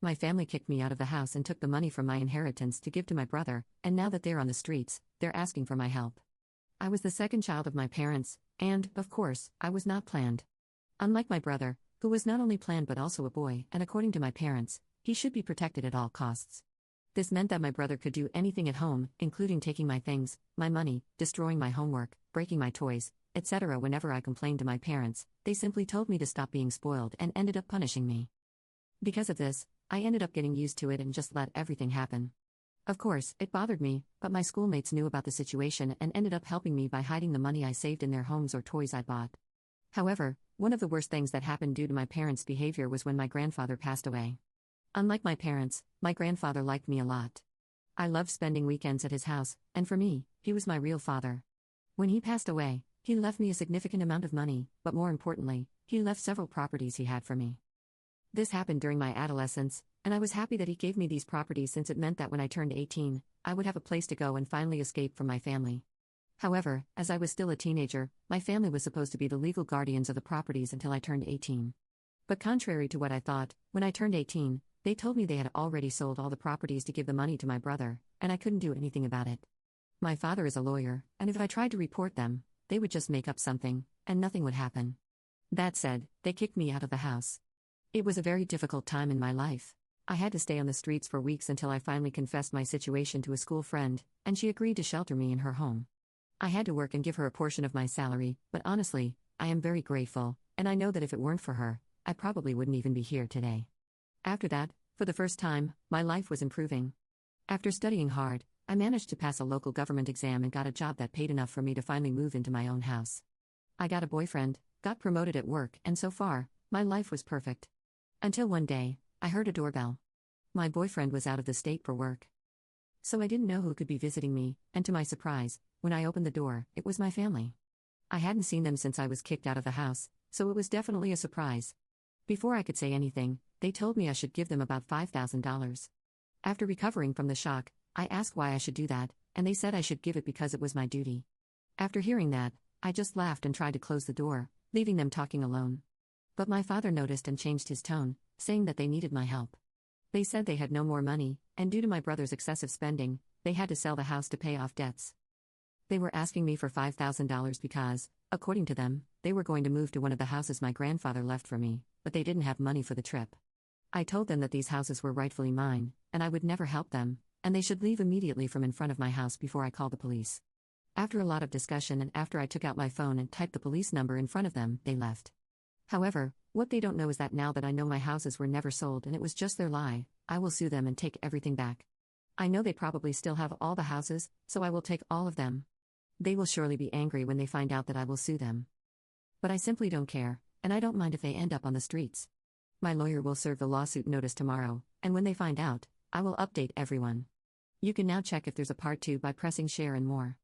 My family kicked me out of the house and took the money from my inheritance to give to my brother, and now that they're on the streets, they're asking for my help. I was the second child of my parents, and, of course, I was not planned. Unlike my brother, who was not only planned but also a boy, and according to my parents, he should be protected at all costs. This meant that my brother could do anything at home, including taking my things, my money, destroying my homework, breaking my toys, etc. Whenever I complained to my parents, they simply told me to stop being spoiled and ended up punishing me. Because of this, I ended up getting used to it and just let everything happen. Of course, it bothered me, but my schoolmates knew about the situation and ended up helping me by hiding the money I saved in their homes or toys I bought. However, one of the worst things that happened due to my parents' behavior was when my grandfather passed away. Unlike my parents, my grandfather liked me a lot. I loved spending weekends at his house, and for me, he was my real father. When he passed away, he left me a significant amount of money, but more importantly, he left several properties he had for me. This happened during my adolescence, and I was happy that he gave me these properties since it meant that when I turned 18, I would have a place to go and finally escape from my family. However, as I was still a teenager, my family was supposed to be the legal guardians of the properties until I turned 18. But contrary to what I thought, when I turned 18, they told me they had already sold all the properties to give the money to my brother, and I couldn't do anything about it. My father is a lawyer, and if I tried to report them, they would just make up something, and nothing would happen. That said, they kicked me out of the house. It was a very difficult time in my life. I had to stay on the streets for weeks until I finally confessed my situation to a school friend, and she agreed to shelter me in her home. I had to work and give her a portion of my salary, but honestly, I am very grateful, and I know that if it weren't for her, I probably wouldn't even be here today. After that, for the first time, my life was improving. After studying hard, I managed to pass a local government exam and got a job that paid enough for me to finally move into my own house. I got a boyfriend, got promoted at work, and so far, my life was perfect. Until one day, I heard a doorbell. My boyfriend was out of the state for work. So I didn't know who could be visiting me, and to my surprise, when I opened the door, it was my family. I hadn't seen them since I was kicked out of the house, so it was definitely a surprise. Before I could say anything, they told me I should give them about $5,000. After recovering from the shock, I asked why I should do that, and they said I should give it because it was my duty. After hearing that, I just laughed and tried to close the door, leaving them talking alone. But my father noticed and changed his tone, saying that they needed my help. They said they had no more money, and due to my brother's excessive spending, they had to sell the house to pay off debts. They were asking me for $5,000 because, according to them, they were going to move to one of the houses my grandfather left for me, but they didn't have money for the trip. I told them that these houses were rightfully mine, and I would never help them, and they should leave immediately from in front of my house before I called the police. After a lot of discussion and after I took out my phone and typed the police number in front of them, they left. However, what they don't know is that now that I know my houses were never sold and it was just their lie, I will sue them and take everything back. I know they probably still have all the houses, so I will take all of them. They will surely be angry when they find out that I will sue them. But I simply don't care, and I don't mind if they end up on the streets. My lawyer will serve the lawsuit notice tomorrow, and when they find out, I will update everyone. You can now check if there's a part 2 by pressing share and more.